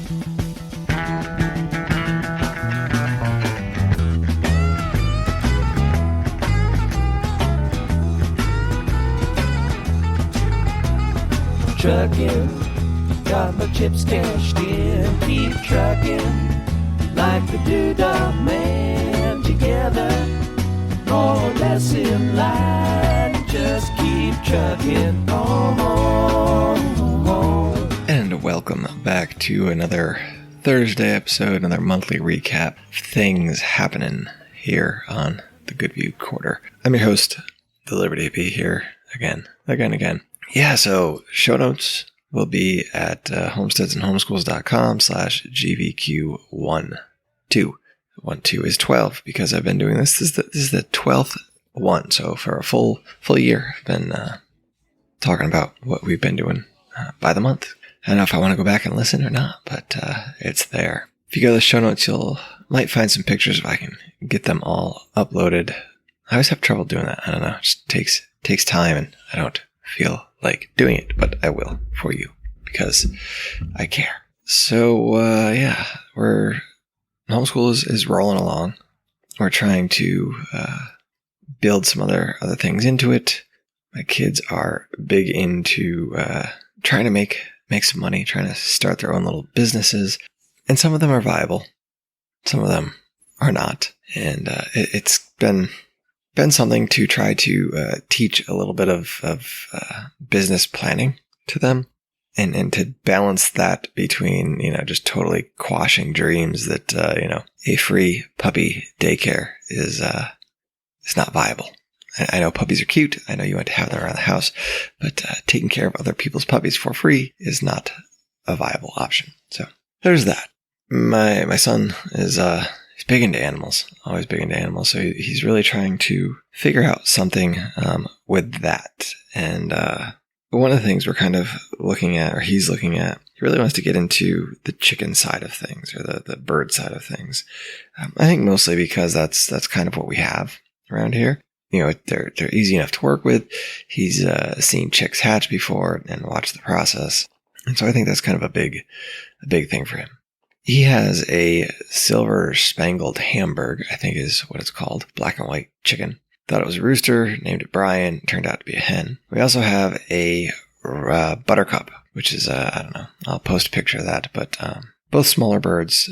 Trucking, got my chips cashed in. Keep trucking, like the doodah man. Together, more or less in line. Just keep trucking on. And welcome back to another Thursday episode, another monthly recap of things happening here on the Goodview Quarter. I'm your host, the Liberty Hippie, here again. Yeah, so show notes will be at homesteadsandhomeschools.com/GVQ12. 12 is 12 because I've been doing this. This is the 12th one. So for a full year, I've been talking about what we've been doing by the month. I don't know if I want to go back and listen or not, but it's there. If you go to the show notes, might find some pictures if I can get them all uploaded. I always have trouble doing that. I don't know. It just takes time, and I don't feel like doing it, but I will for you because I care. So, yeah, homeschool is rolling along. We're trying to build some other things into it. My kids are big into trying to make some money, trying to start their own little businesses. And some of them are viable. Some of them are not. And it's been something to try to teach a little bit of business planning to them and to balance that between, just totally quashing dreams that, a free puppy daycare is not viable. I know puppies are cute. I know you want to have them around the house, but taking care of other people's puppies for free is not a viable option. So there's that. My son is, he's big into animals, always big into animals. So he's really trying to figure out something with that. And one of the things we're kind of looking at, or he's looking at, he really wants to get into the chicken side of things or the bird side of things. I think mostly because that's kind of what we have around here. They're easy enough to work with. He's seen chicks hatch before and watched the process. And so I think that's kind of a big thing for him. He has a silver spangled Hamburg, I think is what it's called, black and white chicken. Thought it was a rooster, named it Brian, turned out to be a hen. We also have a buttercup, which is, I don't know, I'll post a picture of that, but both smaller birds.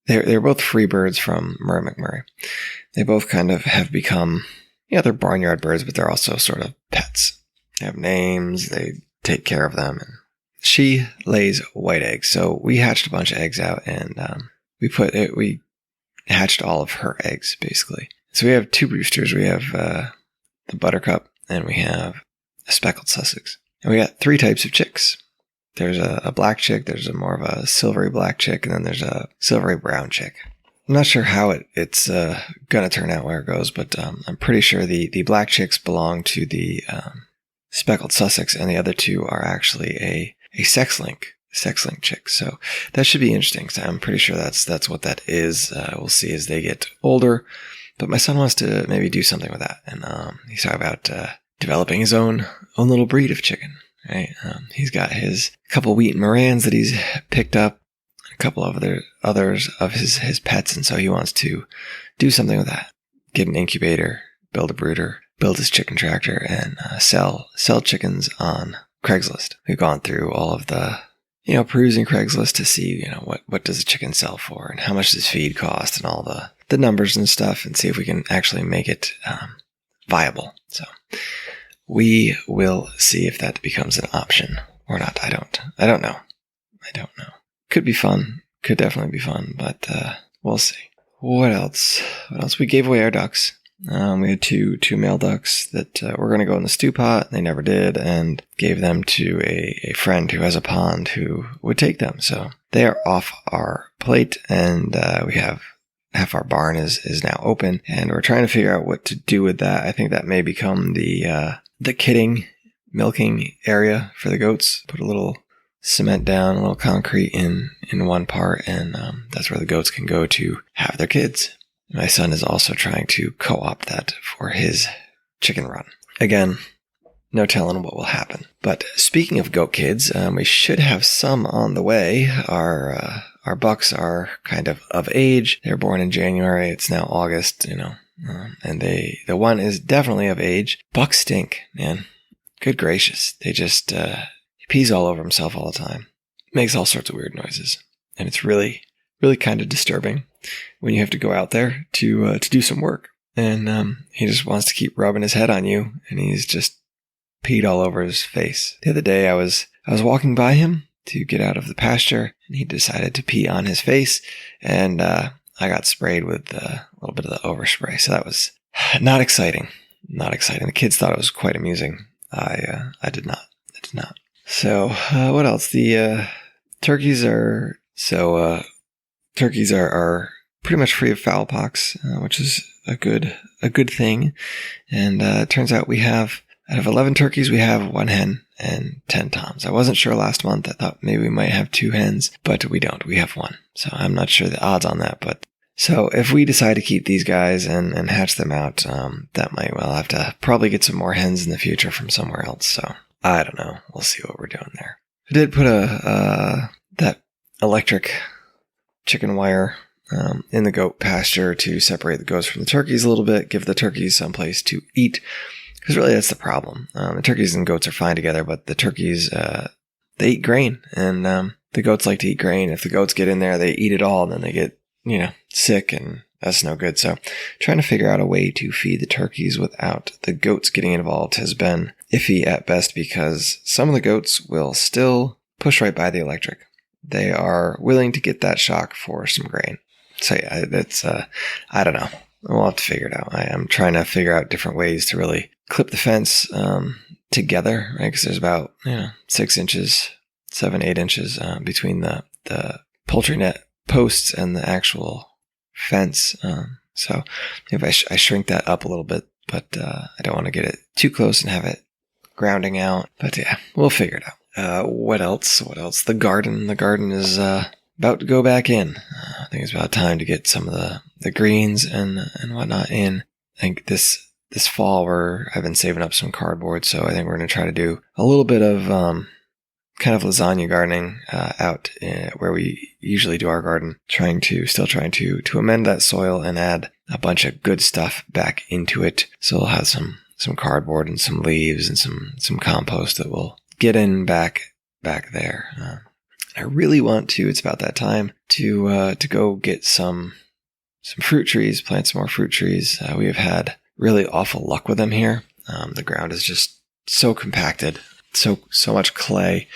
They're both free birds from Murray McMurray. They both kind of have become, they're barnyard birds, but they're also sort of pets. They have names, they take care of them, and she lays white eggs. So we hatched a bunch of eggs out, and we hatched all of her eggs, basically. So we have two roosters. We have the buttercup, and we have a speckled Sussex. And we got three types of chicks. There's a black chick, there's a more of a silvery black chick, and then there's a silvery brown chick. I'm not sure how it's going to turn out where it goes, but I'm pretty sure the black chicks belong to the speckled Sussex, and the other two are actually a sex-link chick. So that should be interesting. So I'm pretty sure that's what that is. We'll see as they get older. But my son wants to maybe do something with that. And he's talking about developing his own little breed of chicken. Right? He's got his couple Wheaton Morans that he's picked up, a couple of others of his pets. And so he wants to do something with that. Get an incubator, build a brooder, build his chicken tractor, and sell chickens on Craigslist. We've gone through all of the, perusing Craigslist to see, what does a chicken sell for and how much does feed cost and all the numbers and stuff, and see if we can actually make it viable. So we will see if that becomes an option or not. I don't know. Could be fun. Could definitely be fun, but we'll see. What else? We gave away our ducks. We had two male ducks that were going to go in the stew pot. They never did, and gave them to a friend who has a pond who would take them. So they are off our plate, and we have half our barn is now open, and we're trying to figure out what to do with that. I think that may become the kidding, milking area for the goats. Put a little cement down, a little concrete in one part, and that's where the goats can go to have their kids. My son is also trying to co-opt that for his chicken run. Again, no telling what will happen. But speaking of goat kids, we should have some on the way. Our our bucks are kind of age. They're born in January. It's now August, and the one is definitely of age. Bucks stink, man. Good gracious. They just, he pees all over himself all the time. Makes all sorts of weird noises. And it's really, really kind of disturbing when you have to go out there to do some work. And he just wants to keep rubbing his head on you, and he's just peed all over his face. The other day I was walking by him to get out of the pasture, and he decided to pee on his face, and I got sprayed with a little bit of the overspray. So that was not exciting. Not exciting. The kids thought it was quite amusing. I did not. So what else? The turkeys are pretty much free of fowl pox, which is a good thing. And it turns out we have, out of 11 turkeys, we have 1 hen and 10 toms. I wasn't sure last month. I thought maybe we might have 2 hens, but we don't. We have 1. So I'm not sure the odds on that. But so if we decide to keep these guys and hatch them out, that might well have to probably get some more hens in the future from somewhere else. So I don't know. We'll see what we're doing there. I did put that electric chicken wire in the goat pasture to separate the goats from the turkeys a little bit, give the turkeys some place to eat. Because really that's the problem. The turkeys and goats are fine together, but the turkeys, they eat grain, and the goats like to eat grain. If the goats get in there, they eat it all, and then they get, sick, and that's no good. So trying to figure out a way to feed the turkeys without the goats getting involved has been iffy at best, because some of the goats will still push right by the electric. They are willing to get that shock for some grain. So yeah, that's, I don't know. We'll have to figure it out. I am trying to figure out different ways to really clip the fence together, right? Because there's about 6 inches, 7-8 inches between the poultry net posts and the actual fence. So if I shrink that up a little bit, but I don't want to get it too close and have it grounding out. But yeah, we'll figure it out. What else? The garden. The garden is about to go back in. I think it's about time to get some of the greens and whatnot in. I think this fall I've been saving up some cardboard, so I think we're going to try to do a little bit of kind of lasagna gardening out where we usually do our garden. Still trying to amend that soil and add a bunch of good stuff back into it. So we'll have some cardboard and some leaves and some compost that will get in back there. I really want to. It's about that time to go get some fruit trees, plant some more fruit trees. We have had really awful luck with them here. The ground is just so compacted, so much clay.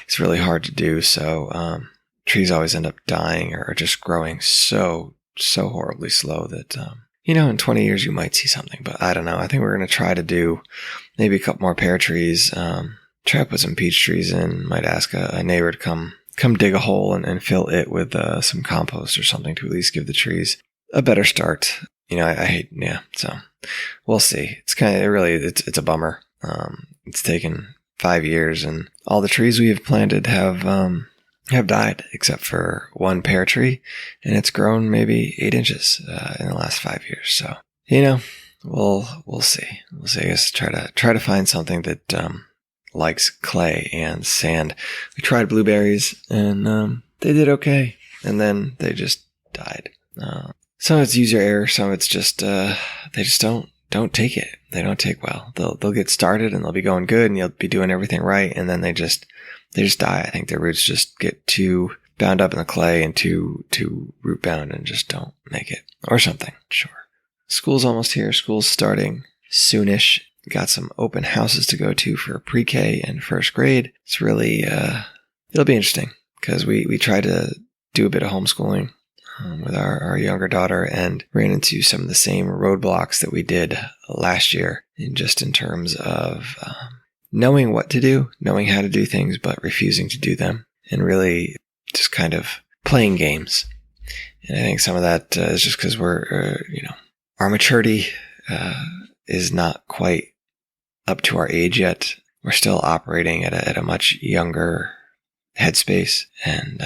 It's really hard to do. So trees always end up dying or just growing so horribly slow that in 20 years you might see something. But I don't know. I think we're going to try to do maybe a couple more pear trees. Try to put some peach trees in. Might ask a neighbor to come dig a hole and fill it with some compost or something to at least give the trees a better start. So we'll see. It's it's a bummer. It's taken 5 years, and all the trees we have planted have died except for one pear tree, and it's grown maybe 8 inches in the last 5 years. So we'll see. I guess try to find something that likes clay and sand. We tried blueberries, and they did okay, and then they just died. Some of it's user error, some of it's just they just don't take it. They don't take well. They'll get started and they'll be going good, and you'll be doing everything right, and then they just die. I think their roots just get too bound up in the clay and too root bound and just don't make it, or something. Sure. School's almost here. School's starting soonish. Got some open houses to go to for pre-K and first grade. It's really, it'll be interesting because we tried to do a bit of homeschooling with our younger daughter and ran into some of the same roadblocks that we did last year, in terms of knowing what to do, knowing how to do things, but refusing to do them, and really just kind of playing games. And I think some of that is just because we're, our maturity is not quite up to our age yet. We're still operating at a much younger headspace, and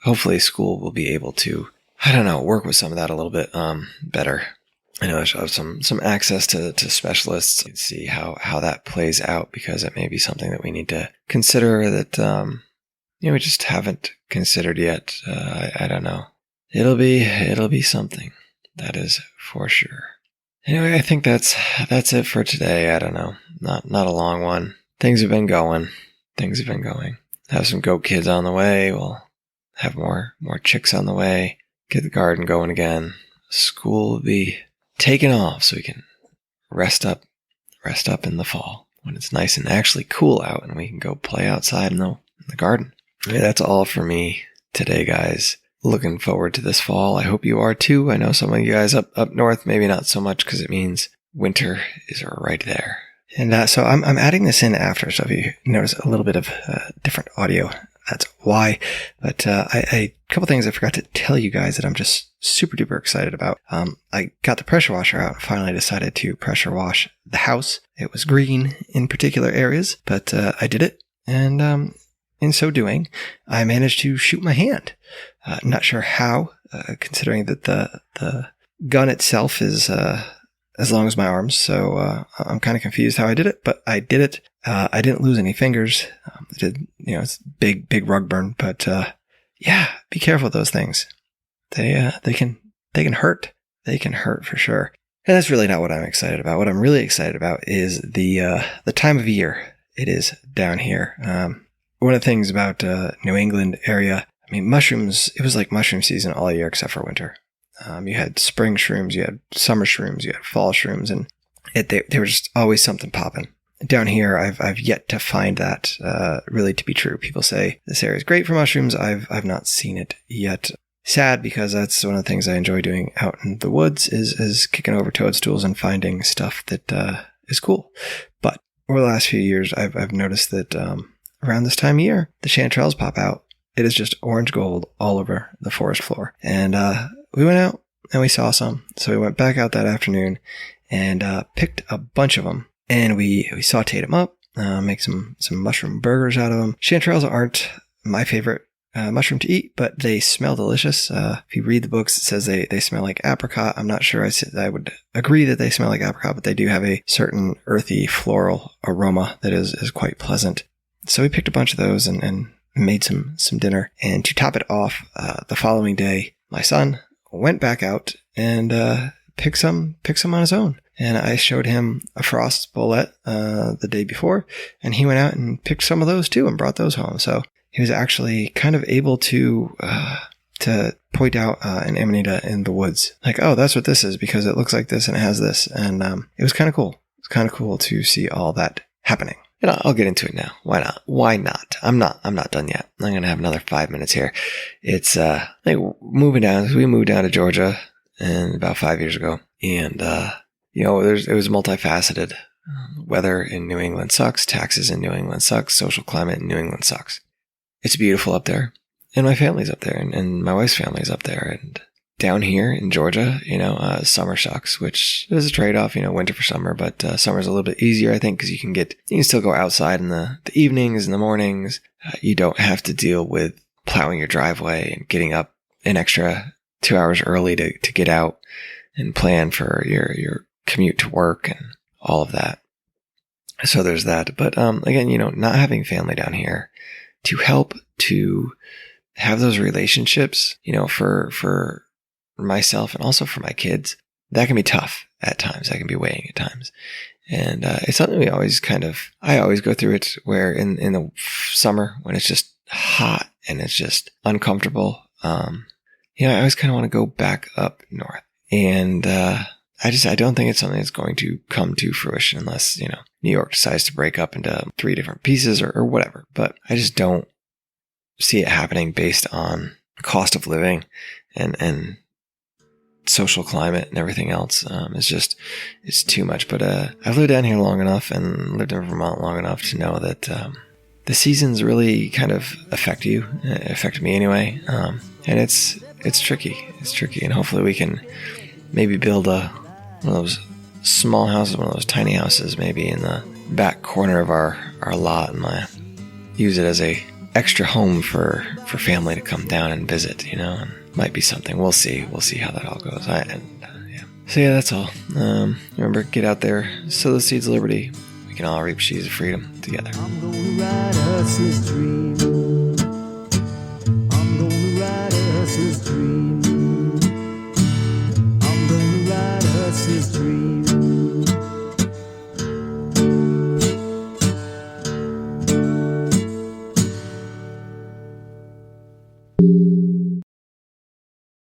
hopefully school will be able to, work with some of that a little bit better. I know I should have some access to specialists and see how that plays out, because it may be something that we need to consider, that we just haven't considered yet. I don't know. It'll be something. That is for sure. Anyway, I think that's it for today. I don't know. Not a long one. Things have been going. Have some goat kids on the way. We'll have more chicks on the way. Get the garden going again. School will be taken off so we can rest up in the fall when it's nice and actually cool out and we can go play outside in the garden. Yeah, that's all for me today, guys. Looking forward to this fall. I hope you are too. I know some of you guys up north, maybe not so much because it means winter is right there. And so I'm adding this in after, so if you notice a little bit of different audio, that's why. But a couple things I forgot to tell you guys that I'm just super duper excited about. I got the pressure washer out and finally decided to pressure wash the house. It was green in particular areas, but I did it. And in so doing, I managed to shoot my hand. Not sure how, considering that the gun itself is as long as my arms, so I'm kind of confused how I did it, but I did it. I didn't lose any fingers. It's big rug burn, but yeah, be careful with those things. They can hurt. They can hurt for sure. And that's really not what I'm excited about. What I'm really excited about is the time of year it is down here. One of the things about New England area, I mean, mushrooms, it was like mushroom season all year except for winter. You had spring shrooms, you had summer shrooms, you had fall shrooms, and they were just always something popping. Down here, I've yet to find that really to be true. People say this area is great for mushrooms. I've not seen it yet. Sad, because that's one of the things I enjoy doing out in the woods is kicking over toadstools and finding stuff that is cool. But over the last few years, I've noticed that around this time of year, the chanterelles pop out. It is just orange gold all over the forest floor. And we went out and we saw some. So we went back out that afternoon and picked a bunch of them. And we sauteed them up, make some mushroom burgers out of them. Chanterelles aren't my favorite mushroom to eat, but they smell delicious. If you read the books, it says they smell like apricot. I'm not sure I would agree that they smell like apricot, but they do have a certain earthy floral aroma that is quite pleasant. So we picked a bunch of those and made some dinner. And to top it off, the following day, my son went back out and picked some on his own. And I showed him a frost bolet the day before, and he went out and picked some of those too and brought those home. So he was actually kind of able to point out an amanita in the woods. Like, oh, that's what this is because it looks like this and it has this. And it was kind of cool. It's kind of cool to see all that happening. And I'll get into it now. Why not? Why not? I'm not done yet. I'm going to have another 5 minutes here. It's like moving down. We moved down to Georgia about 5 years ago. And it was multifaceted. Weather in New England sucks. Taxes in New England sucks. Social climate in New England sucks. It's beautiful up there. And my family's up there. And my wife's family's up there. And down here in Georgia, summer sucks, which is a trade-off, winter for summer. But summer's a little bit easier, I think, because you can still go outside in the evenings and the mornings. You don't have to deal with plowing your driveway and getting up an extra 2 hours early to get out and plan for your commute to work and all of that. So there's that. But again, not having family down here to help to have those relationships, for myself and also for my kids, that can be tough at times. That can be weighing at times. And it's something I always go through it where in the summer when it's just hot and it's just uncomfortable, I always kind of want to go back up north. And I don't think it's something that's going to come to fruition unless, New York decides to break up into 3 different pieces or whatever. But I just don't see it happening based on cost of living and social climate and everything else. It's too much. But I've lived down here long enough and lived in Vermont long enough to know that the seasons really kind of affect you. It affected me anyway. And it's tricky. It's tricky. And hopefully we can maybe build one of those small houses, one of those tiny houses, maybe in the back corner of our lot, and use it as a extra home for family to come down and visit, and might be something. We'll see how that all goes. So yeah, that's all. Remember, get out there, sow the seeds of liberty. We can all reap sheaves of freedom together. I'm gonna ride us this dream us his dream. I'm gonna write us his dream.